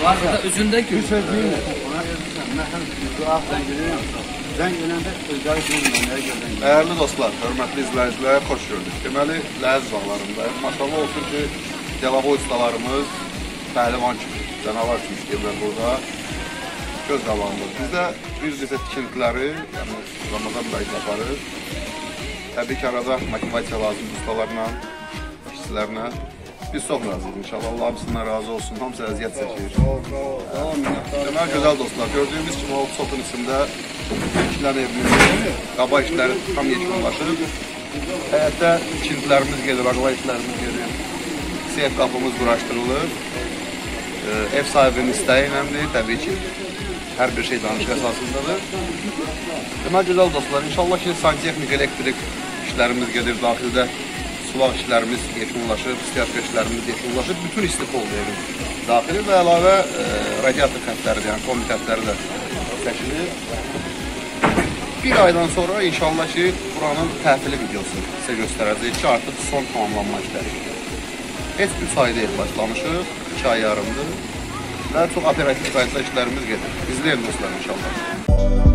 Varsa üzündə görürsən. Değerli dostlar, hörmətli izləyicilər, xoş gördük. Deməli, Ləziz bağlarındayıq. Maşallah olsun ki, Gəlavoy ustalarımız pəhlivan kimi, canavar kimi işləyirlər burada. Göz qabağımız. Bizdə bir neçə tikintiləri, yəni Ramazan bəy aparır. Təbii ki, arada motivasiya lazım ustalarla, işçilərlə. Biz çox razıyıq inşallah. Allah hamısından razı olsun. Hamısı əziyyət çəkir. Deməli, gözəl dostlar, gördüyümüz kimi o sotun içində işlər evimizdir. Qaba işləri tam yekunlaşıb. Həyətdə tikintilərimiz gedir, aqla işlərimiz gedir. Seyf qapımız quraşdırılır. Ev sahibinin istəyi iləndir, təbii ki. Hər bir şey danışıq əsasındadır. Deməli, gözəl dostlar, inşallah ki, santexnik, elektrik işlərimiz gedir daxildə. Sulaq işlərimiz yekunlaşıb, istiyaçqa işlərimiz yekunlaşıb, bütün istif oldu evin daxili və əlavə radiator xətləri, yəni kombi xətləri də çəkilir. Bir aydan sonra inşallah ki, buranın təhvili videosu sizə göstərəcək ki, artıq son tamamlanma işləri. Heç 3 ay deyil başlamışıq, 2 ay yarımdır və çox operativ qaydada işlərimiz gedir. İzləyin dostlar inşallah.